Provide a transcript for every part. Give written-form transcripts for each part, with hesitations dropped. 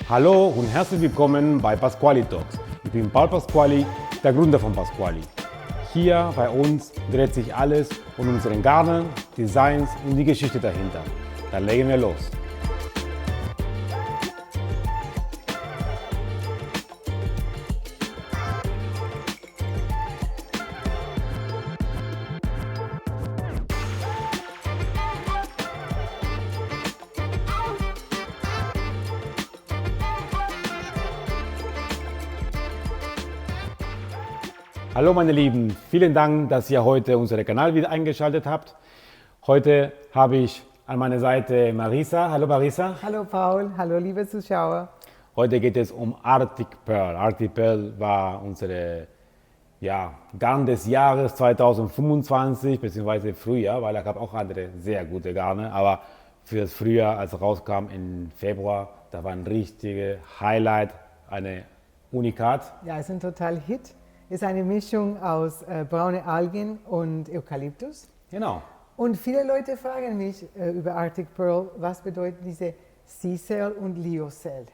Hallo und herzlich willkommen bei Pasquali Talks. Ich bin Paul Pasquali, der Gründer von Pasquali. Hier bei uns dreht sich alles um unseren Garnen, Designs und die Geschichte dahinter. Dann legen wir los. Hallo meine Lieben, vielen Dank, dass ihr heute unseren Kanal wieder eingeschaltet habt. Heute habe ich an meiner Seite Marisa. Hallo Marisa. Hallo Paul, hallo liebe Zuschauer. Heute geht es um Arctic Pearl. Arctic Pearl war unsere Garn des Jahres 2025 bzw. Frühjahr, weil es gab auch andere sehr gute Garne, aber für das Frühjahr, als es rauskam im Februar, da war ein richtiges Highlight, eine Unikat. Ja, es ist ein total Hit. Ist eine Mischung aus braune Algen und Eukalyptus. Genau. Und viele Leute fragen mich über Arctic Pearl, was bedeutet diese Sisal und Lyocell?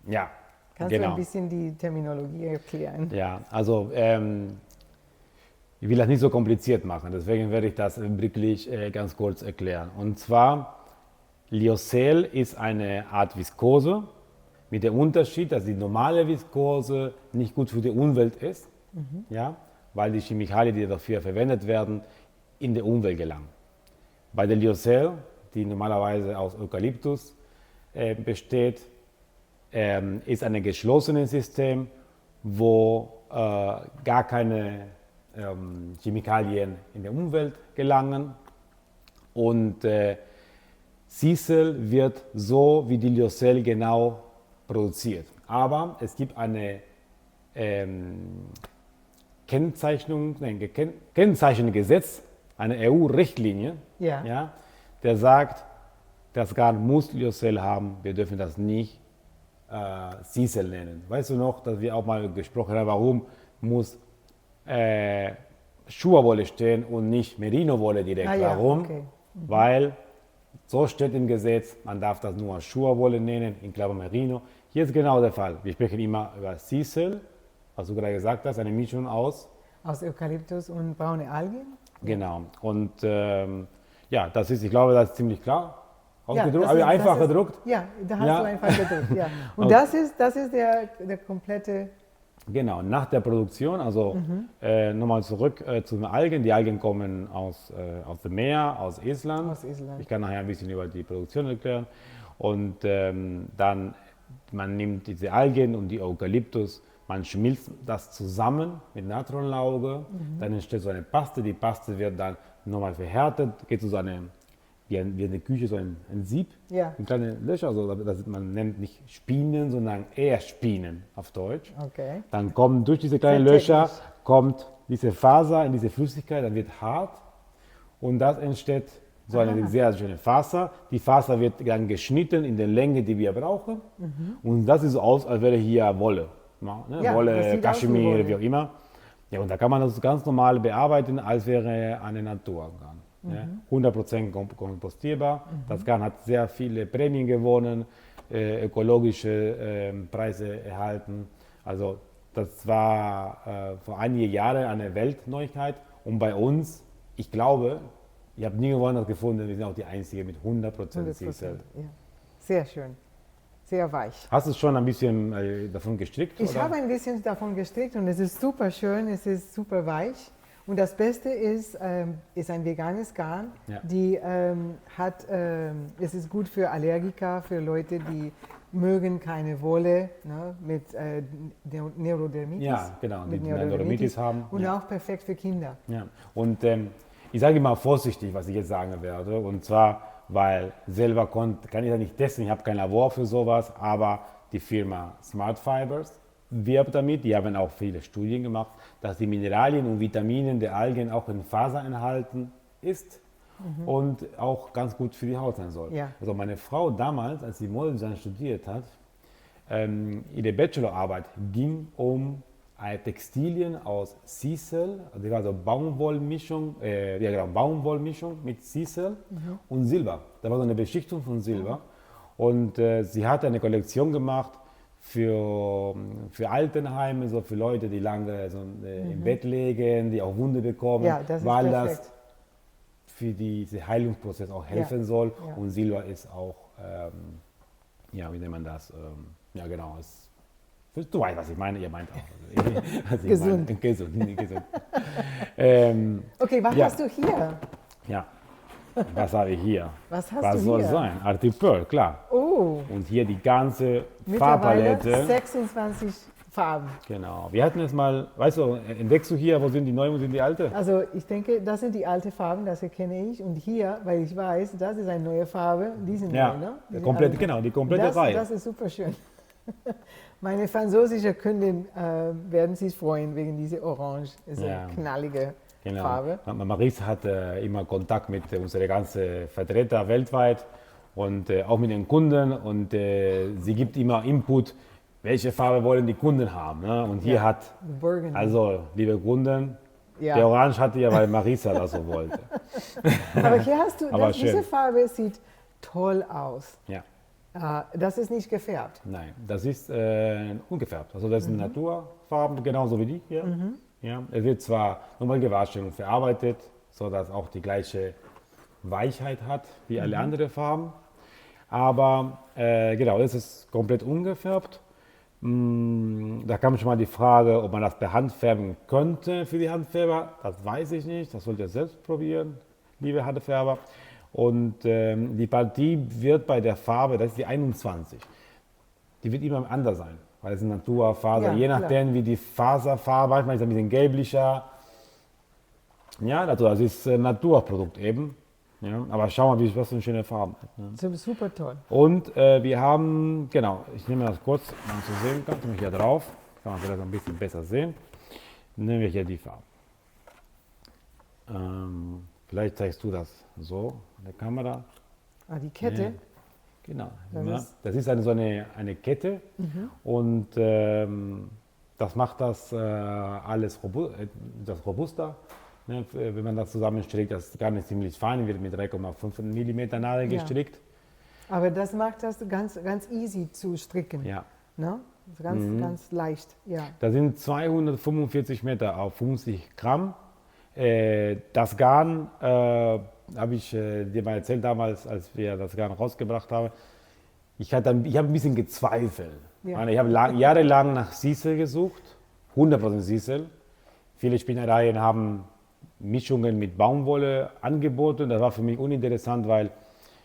Ja, Kannst du ein bisschen die Terminologie erklären? Ja, also ich will das nicht so kompliziert machen, deswegen werde ich das wirklich ganz kurz erklären. Und zwar, Lyocell ist eine Art Viskose mit dem Unterschied, dass die normale Viskose nicht gut für die Umwelt ist, ja, weil die Chemikalien, die dafür verwendet werden, in die Umwelt gelangen. Bei der Lyocell, die normalerweise aus Eukalyptus besteht, ist ein geschlossenes System, wo gar keine Chemikalien in die Umwelt gelangen. Und Sisal wird so wie die Lyocell genau produziert. Aber es gibt eine Kennzeichnungsgesetz, eine EU-Richtlinie, Ja. der sagt, das Garn muss Lyocell haben, wir dürfen das nicht Sisal nennen. Weißt du noch, dass wir auch mal gesprochen haben, warum muss Schuhwolle stehen und nicht Merino-Wolle direkt? Warum? Okay. Weil so steht im Gesetz, man darf das nur Schuhwolle nennen, in Klammern Merino. Hier ist genau der Fall. Wir sprechen immer über Sisal, was du gerade gesagt hast, eine Mischung aus Eukalyptus und braune Algen? Genau. Und das ist, ich glaube, das ist ziemlich klar ausgedruckt. Ja, Habe ich einfach gedruckt? Ja, da hast du einfach gedruckt. Ja. Und Okay. das ist der komplette. Genau, nach der Produktion, also nochmal zurück zu den Algen. Die Algen kommen aus dem Meer, aus Island. Ich kann nachher ein bisschen über die Produktion erklären. Und dann, man nimmt diese Algen und die Eukalyptus, man schmilzt das zusammen mit Natronlauge, dann entsteht so eine Paste. Die Paste wird dann nochmal verhärtet, geht zu so einem, wie in der Küche, so ein Sieb, ein kleine Löcher, also man nennt nicht Spinen, sondern eher Spinen auf Deutsch. Okay. Dann kommt durch diese kleinen Löcher, kommt diese Faser in diese Flüssigkeit, dann wird hart und das entsteht so eine sehr schöne Faser. Die Faser wird dann geschnitten in der Länge, die wir brauchen und das sieht so aus, als wäre hier Wolle. Ja, Wolle, Kaschmir, wie auch immer. Ja, und da kann man das ganz normal bearbeiten, als wäre eine Naturgarn. 100% kompostierbar. Das Garn hat sehr viele Prämien gewonnen, ökologische Preise erhalten. Also das war vor einigen Jahren eine Weltneuigkeit. Und bei uns, ich glaube, ich habe nie woanders gefunden, wir sind auch die Einzige mit 100% Sisal. Ja. Sehr schön. Sehr weich. Hast du schon ein bisschen davon gestrickt? Ich oder? habe ein bisschen davon gestrickt und es ist super schön, es ist super weich. Und das Beste ist ein veganes Garn. Ja. Es ist gut für Allergiker, für Leute, die mögen keine Wolle, ne, mit Neurodermitis. Ja, genau, die Neurodermitis haben. Und auch perfekt für Kinder. Ja. Und ich sage immer vorsichtig, was ich jetzt sagen werde. Und zwar, weil selber kann ich das nicht testen, ich habe kein Labor für sowas, aber die Firma Smart Fibers wirbt damit, die haben auch viele Studien gemacht, dass die Mineralien und Vitamine der Algen auch in Faser enthalten ist und auch ganz gut für die Haut sein soll. Ja. Also meine Frau damals, als sie Modedesign studiert hat, ihre Bachelorarbeit ging um Textilien aus Sisal, also Baumwollmischung, Baumwollmischung mit Sisal und Silber. Da war so eine Beschichtung von Silber. Und sie hat eine Kollektion gemacht für Altenheime, so für Leute, die lange so, im Bett liegen, die auch Wunde bekommen, Ja, das ist weil perfekt. das für diesen Heilungsprozess auch helfen soll. Ja. Und Silber ist auch, ja, wie nennt man das? Ja, genau. Du weißt, was ich meine, ihr meint auch. Was ich Gesund. Meine. Gesund. Okay, was Ja. hast du hier? Ja, was habe ich hier? Was hast Was du soll hier? sein? Arctic Pearl, klar. Oh, Und hier die ganze mittlerweile Farbpalette. 26 Farben. Genau. Wir hatten es mal, weißt du, entdeckst du hier, wo sind die neuen, wo sind die alten? Also ich denke, das sind die alten Farben, das erkenne ich. Und hier, weil ich weiß, das ist eine neue Farbe, die sind Ja, neu, ne? Die sind komplett, alle neu. genau, die komplette das, Reihe. Das ist super schön. Meine französische Kundin werden sich freuen wegen dieser orange, so Ja. knallige Genau. Farbe. Maurice hat immer Kontakt mit unseren ganzen Vertretern weltweit und auch mit den Kunden und sie gibt immer Input, welche Farbe wollen die Kunden haben. Ne? Und hier Ja, hat, Burgundy. also liebe Kunden, Ja. der Orange hatte ja, weil Marisa das so wollte. Aber hier hast du, Aber diese schön. Farbe sieht toll aus. Ja, Das ist nicht gefärbt. nein, das ist ungefärbt. Also das sind Naturfarben, genauso wie die hier. Ja, es wird zwar nochmal gewaschen und verarbeitet, sodass auch die gleiche Weichheit hat wie alle anderen Farben. Aber genau, es ist komplett ungefärbt. Da kam schon mal die Frage, ob man das per Hand färben könnte für die Handfärber. Das weiß ich nicht, das sollt ihr selbst probieren, liebe Handfärber. Und die Partie wird bei der Farbe, das ist die 21, die wird immer anders sein, weil es ist Naturfaser. Ja, Je klar. nachdem, wie die Faserfarbe, manchmal ist es ein bisschen gelblicher. Ja, also das ist ein Naturprodukt eben. Ja, aber schau mal, was für eine schöne Farbe. Ja. Super toll. Und wir haben, genau, ich nehme das kurz, wenn man so sehen kann, ich hier drauf, kann man vielleicht ein bisschen besser sehen. Nehmen wir hier die Farbe. Vielleicht zeigst du das so an der Kamera. Die Kette. Ja, genau. Das Ja, ist- das ist eine Kette und das macht das alles das robuster. Ne, wenn man das zusammenstrickt, das ist gar nicht ziemlich fein, wird mit 3,5 mm Nadel Ja. gestrickt. Aber das macht das ganz easy zu stricken. Ja. Ne? Also ganz leicht. Ja. Das sind 245 Meter auf 50 Gramm. Das Garn habe ich dir mal erzählt damals, als wir das Garn rausgebracht haben. Ich habe ein bisschen gezweifelt. Ja. Ich habe jahrelang nach Sisal gesucht, 100% Sisal. Viele Spinnereien haben Mischungen mit Baumwolle angeboten. Das war für mich uninteressant, weil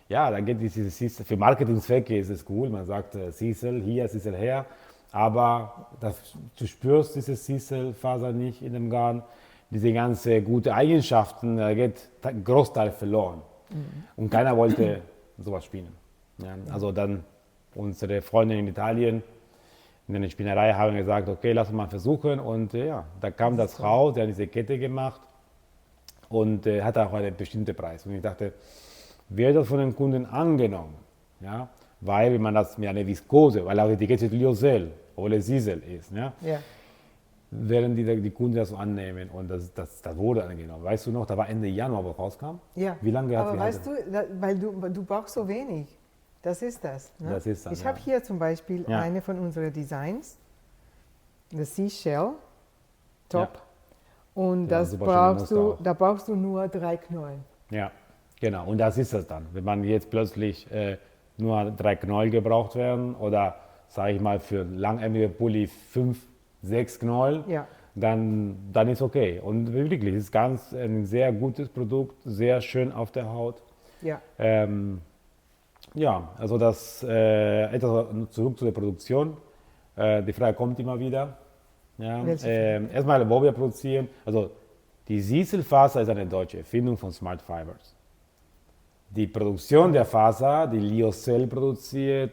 ja, da geht diese Sisal, für Marketingzwecke ist es cool. Man sagt Sisal hier, Sisal her. Aber du spürst diese Sisal-Faser nicht in dem Garn. Diese ganzen gute Eigenschaften, da geht ein Großteil verloren. Und keiner wollte sowas spinnen. Ja, also dann unsere Freunde in Italien in der Spinnerei haben gesagt, okay, lass uns mal versuchen. Und ja, da kam das raus, der hat diese Kette gemacht und hat auch einen bestimmten Preis. Und ich dachte, wird das von den Kunden angenommen? Ja, weil wenn man das mit einer Viskose, weil auch die Kette Lyocell oder Sisal ist, ja, Ja. werden die Kunden das so annehmen und das wurde angenommen. Weißt du noch, da war Ende Januar, wo rauskam? Ja. Wie lange hat Aber sie weißt du, weil du brauchst so wenig. Das ist das. Ne? Das ist das, ich ja. habe hier zum Beispiel Ja. eine von unseren Designs, das Seashell Top. Ja. Und Ja, das super schöne Muster auch. da brauchst du nur 3 Knollen. Ja, genau. Und das ist es dann. Wenn man jetzt plötzlich nur 3 Knäuel gebraucht werden oder, sage ich mal, für langärmige Pulli 5, 6 Knäuel, Ja. dann ist okay. Und wirklich, es ist ein sehr gutes Produkt, sehr schön auf der Haut. Ja. Ja, also etwas zurück zu der Produktion. Die Frage kommt immer wieder. Ja, Welche erstmal, wo wir produzieren. Also die Sisal-Faser ist eine deutsche Erfindung von Smart Fibers. Die Produktion der Faser, die Lyocell produziert,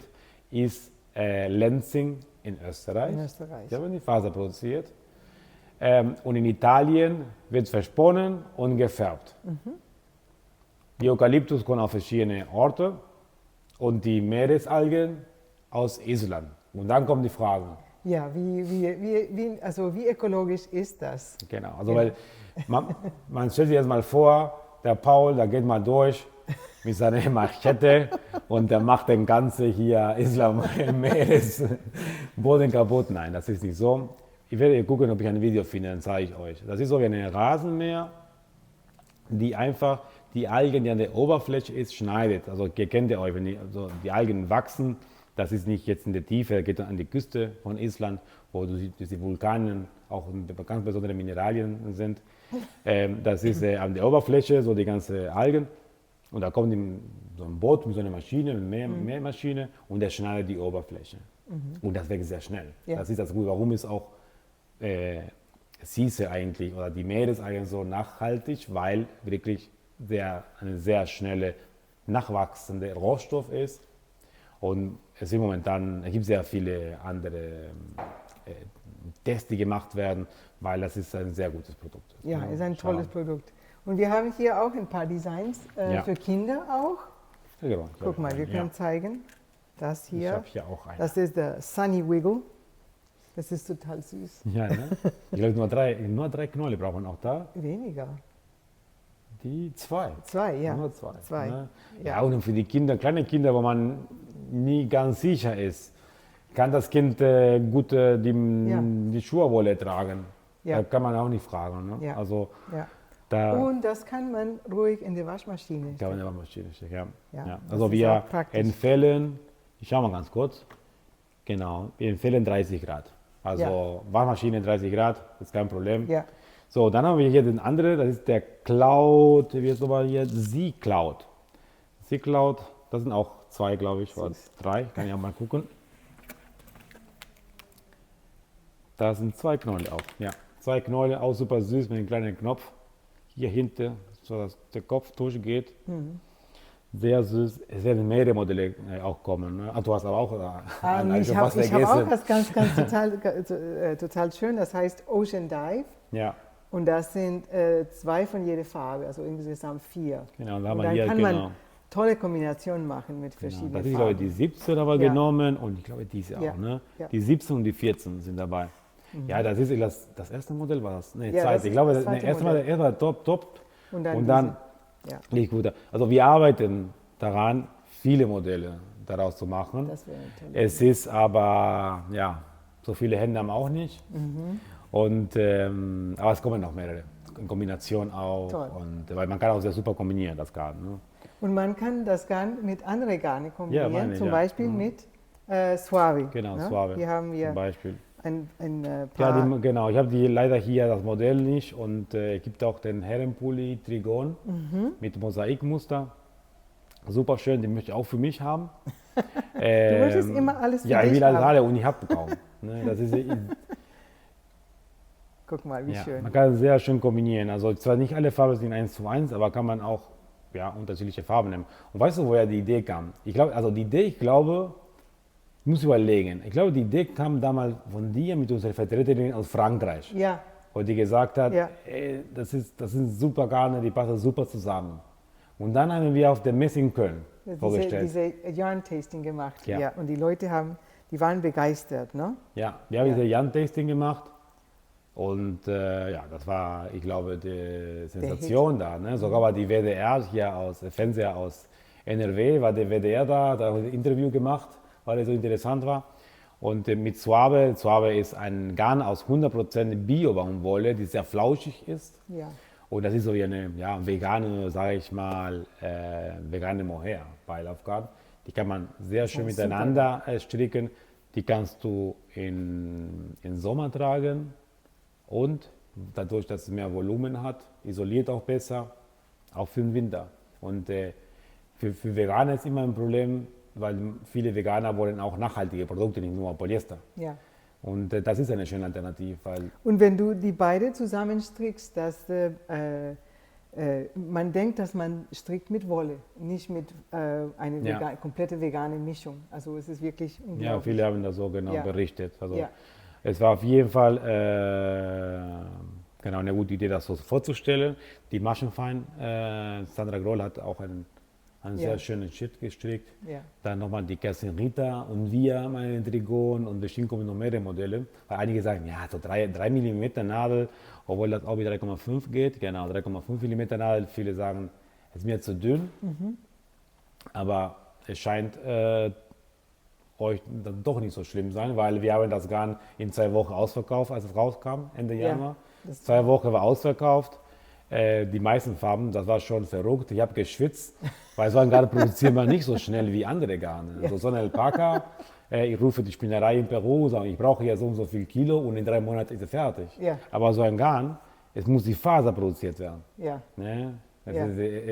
ist Lenzing in Österreich. In Österreich. Die haben die Faser produziert. Und in Italien wird es versponnen und gefärbt. Die Eukalyptus kommen auf verschiedene Orte und die Meeresalgen aus Island. Und dann kommen die Fragen. Ja, wie ökologisch ist das? Genau, also weil man stellt sich jetzt mal vor, der Paul, der geht mal durch mit seiner Machete und der macht den ganzen hier Islam Meeresboden kaputt. Nein, das ist nicht so. Ich werde gucken, ob ich ein Video finde, dann zeige ich euch. Das ist so wie ein Rasenmäher, die einfach die Algen, die an der Oberfläche ist, schneidet. Also ihr kennt ja euch, wenn die Algen wachsen, das ist nicht jetzt in der Tiefe, geht an die Küste von Island, wo die Vulkane auch ganz besondere Mineralien sind. Das ist an der Oberfläche, so die ganze Algen. Und da kommt so ein Boot mit so einer Maschine, eine Mähmaschine, und der schneidet die Oberfläche. Und das wächst sehr schnell. Ja. Das ist das Gute. Warum ist auch Sise eigentlich oder die Meeresalgen so nachhaltig, weil wirklich eine sehr schnelle, nachwachsende Rohstoff ist. Und es gibt sehr viele andere Tests, die gemacht werden, weil das ist ein sehr gutes Produkt. Ja, ist ein tolles Produkt. Und wir haben hier auch ein paar Designs für Kinder auch. Ja, genau. Guck mal, wir können zeigen. Das hier. Ich habe hier auch einen. Das ist der Sunny Wiggle. Das ist total süß. Ja, ne? Ich glaube, nur drei Knolle brauchen wir auch da. Weniger. Die zwei. Zwei, ja. Nur zwei. Ne? Ja. Ja, und für die Kinder, kleine Kinder, wo man nie ganz sicher ist, kann das Kind gut die Schuhwolle tragen. Ja. Da kann man auch nicht fragen. Ne? Ja. Also, ja. Und das kann man ruhig in die Waschmaschine stecken. Ja. Ja. Also wir empfehlen, ich schaue mal ganz kurz, genau, wir empfehlen 30 Grad. Also Waschmaschine 30 Grad, ist kein Problem. Ja. So, dann haben wir hier den anderen, das ist der Cloud, wie ist nochmal hier, Z-Cloud. Z-Cloud, das sind auch zwei, glaube ich, oder drei, kann ich auch mal gucken. Da sind zwei Knäule auch, ja. Zwei Knäule, auch super süß mit einem kleinen Knopf. Hier hinten, so dass der Kopf durchgeht. Sehr süß. Es werden mehrere Modelle auch kommen. Ne? Du hast aber auch ich habe auch was ganz total schön, das heißt Ocean Dive. Ja. Und das sind zwei von jeder Farbe, also insgesamt 4. Genau, und dann kann man tolle Kombinationen machen mit verschiedenen Farben. Das ist, Farben. glaube ich, die 17 aber genommen und ich glaube, diese auch. Ne? Ja. Die 17 und die 14 sind dabei. Ja, das ist das erste Modell war das. Nee, ja, zweite. Ich glaube, das erste Modell war top. Und dann liegt gut. Also wir arbeiten daran, viele Modelle daraus zu machen. Das wäre toll. Es ist aber, so viele Hände haben wir auch nicht. Und, aber es kommen noch mehrere. In Kombination auch. Und, weil man kann auch sehr super kombinieren, das Garn. Ne? Und man kann das Garn mit anderen Garnen kombinieren, zum Beispiel mit Suave. Genau, ne? Suave. Hier haben wir zum Beispiel. ein paar... Ja, genau. Ich habe leider hier das Modell nicht. Und es gibt auch den Herrenpulli Trigon mit Mosaikmuster. Super schön, den möchte ich auch für mich haben. Du möchtest immer alles für dich haben. Ja, ich will alles alle und ich habe kaum. Ne, das ist, guck mal, wie schön. Man kann sehr schön kombinieren. Also zwar nicht alle Farben sind 1:1, aber kann man auch unterschiedliche Farben nehmen. Und weißt du, woher die Idee kam? Ich muss überlegen. Ich glaube, die Idee kam damals von dir mit unserer Vertreterin aus Frankreich. Ja. Wo die gesagt hat, das sind super Garne, die passen super zusammen. Und dann haben wir auf der Messe in Köln vorgestellt. Diese Yarn-Tasting gemacht. Ja. Und die Leute die waren begeistert, ne? Ja, wir haben diese Yarn-Tasting gemacht. Und das war, ich glaube, die Sensation da. Ne? Sogar war die WDR hier Fernseher aus NRW, war der WDR da hat ein Interview gemacht, weil es so interessant war. Und mit Suave ist ein Garn aus 100% Bio-Baumwolle, die sehr flauschig ist. Ja. Und das ist so wie eine vegane, sage ich mal, vegane Mohair, Beilaufgarn. Die kann man sehr schön miteinander stricken. Die kannst du in Sommer tragen. Und dadurch, dass es mehr Volumen hat, isoliert auch besser, auch für den Winter. Und für Veganer ist immer ein Problem, weil viele Veganer wollen auch nachhaltige Produkte, nicht nur Polyester. Ja. Und das ist eine schöne Alternative. Und wenn du die beide zusammenstrickst, man denkt, dass man strickt mit Wolle, nicht mit einer komplette vegane Mischung. Also es ist wirklich unglaublich. Ja, viele haben das so berichtet. Also es war auf jeden Fall eine gute Idee, das so vorzustellen. Die Maschenfein, Sandra Groll hat auch einen sehr schönen Schritt gestrickt. Ja. Dann nochmal die Kerstin Rita und wir haben einen Trigon und bestimmt kommen noch mehrere Modelle. Weil einige sagen, so 3 mm Nadel, obwohl das auch mit 3,5 geht. Genau, 3,5 mm Nadel. Viele sagen, es ist mir zu dünn. Aber es scheint euch dann doch nicht so schlimm sein, weil wir haben das Garn in 2 Wochen ausverkauft, als es rauskam, Ende Ja, Januar. das- 2 Wochen war ausverkauft. Die meisten Farben, das war schon verrückt. Ich habe geschwitzt, weil so ein Garn produziert man nicht so schnell wie andere Garne. Also so ein Alpaka, ich rufe die Spinnerei in Peru, sage, ich brauche ja so und so viel Kilo und in 3 Monaten ist er fertig. Ja. Aber so ein Garn, es muss die Faser produziert werden. Ja, Ne? Ja.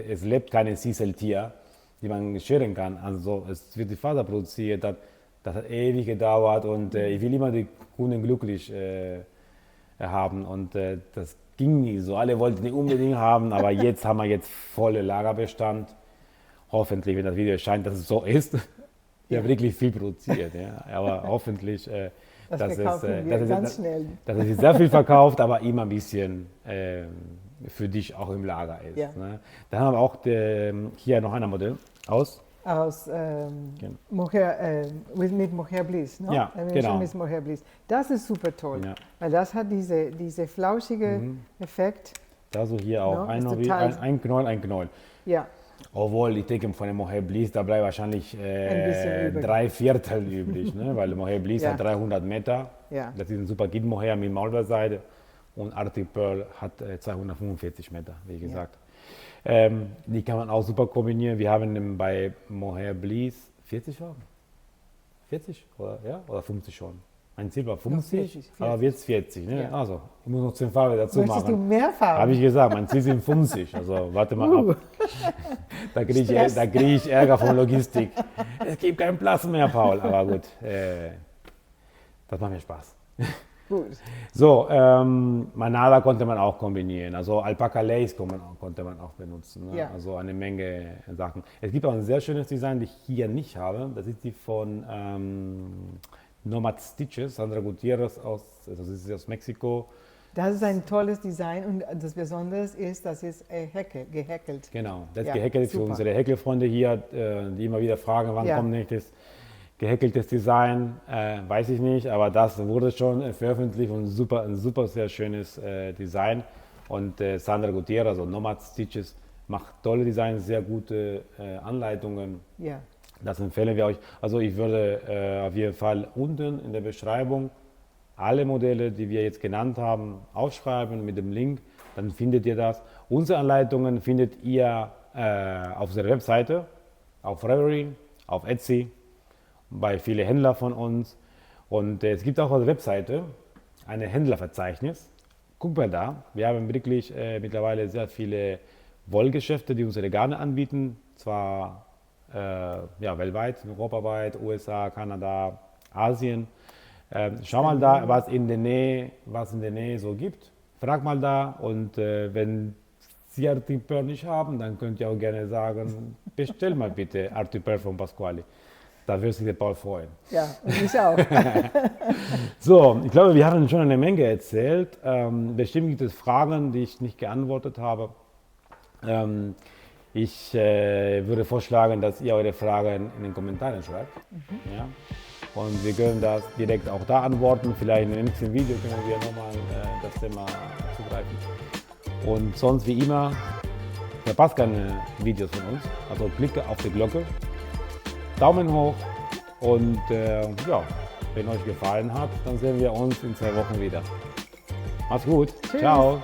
Es lebt kein Sieseltier, die man scheren kann. Also es wird die Faser produziert, das hat ewig gedauert und ich will immer die Kunden glücklich haben und das ging nie so. Alle wollten die unbedingt haben, aber jetzt haben wir jetzt volle Lagerbestand. Hoffentlich, wenn das Video erscheint, dass es so ist. Wir haben wirklich viel produziert, ja. Aber hoffentlich, das verkaufen wir ganz schnell. dass es sehr viel verkauft, aber immer ein bisschen für dich auch im Lager ist. Ja. Ne? Dann haben wir auch hier noch ein Modell aus. Aus Genau. mit Mohair Bliss, ne? Ja, genau. Mit Mohair Bliss. Das ist super toll, Ja. weil das hat diese flauschige Effekt. Da so hier auch Ja, ist ein total- ein Knoll. Ja, Obwohl, ich denke, von dem Mohair Bliss, da bleibt wahrscheinlich bisschen übrig. 3/4 übrig, ne? Weil Mohair Bliss Ja. hat 300 Meter. Ja. Das ist ein super Git Mohair mit Maulbeerseide. Und Arctic Pearl hat 245 Meter, wie gesagt. Die kann man auch super kombinieren. Wir haben bei Mohair Bliss 40 Farben. 40 oder 50 schon. Mein Ziel war 50, 40. aber jetzt 40. Ne? Ja. Also, ich muss noch 10 Farben dazu möchtest du machen. mehr Farben? Habe ich gesagt, mein Ziel sind 50. Also warte mal ab. Da kriege Stress. ich Ärger von Logistik. Es gibt keinen Platz mehr, Paul. Aber gut, das macht mir Spaß. Gut. So, Manada konnte man auch kombinieren. Also Alpaca Lace konnte man auch benutzen. Ne? Ja. Also eine Menge Sachen. Es gibt auch ein sehr schönes Design, das ich hier nicht habe. Das ist die von Nomad Stitches, Sandra Gutierrez das ist aus Mexiko. Das ist ein tolles Design und das Besondere ist, dass es gehäkelt. Genau, das Ja, gehäkelt für super. unsere Häkelfreunde hier, die immer wieder fragen, wann Ja. kommt nächstes gehäkeltes Design, weiß ich nicht, aber das wurde schon veröffentlicht und ein super sehr schönes Design. Und Sandra Gutierrez, also Nomad Stitches, macht tolle Designs, sehr gute Anleitungen. Ja, Das empfehlen wir euch. Also ich würde auf jeden Fall unten in der Beschreibung alle Modelle, die wir jetzt genannt haben, aufschreiben mit dem Link. Dann findet ihr das. Unsere Anleitungen findet ihr auf unserer Webseite, auf Ravelry, auf Etsy, bei vielen Händlern von uns. Und es gibt auch auf der Webseite ein Händlerverzeichnis. Guck mal da. Wir haben wirklich mittlerweile sehr viele Wollgeschäfte, die unsere Garne anbieten. Zwar weltweit, europaweit, USA, Kanada, Asien. Schau mal da, was in der Nähe so gibt. Frag mal da und wenn Sie Arctic Pearl nicht haben, dann könnt ihr auch gerne sagen, bestell mal bitte Arctic Pearl von Pasquali. Da wird sich der Paul freuen. ja, und ich auch. So, ich glaube, wir haben schon eine Menge erzählt. Bestimmt gibt es Fragen, die ich nicht geantwortet habe. Ich würde vorschlagen, dass ihr eure Fragen in den Kommentaren schreibt. Ja? Und wir können das direkt auch da antworten. Vielleicht in dem nächsten Video können wir nochmal das Thema zugreifen. Und sonst wie immer, verpasst keine Videos von uns. Also klicke auf die Glocke, Daumen hoch und wenn euch gefallen hat, dann sehen wir uns in 2 Wochen wieder. Macht's gut. Tschüss. Ciao.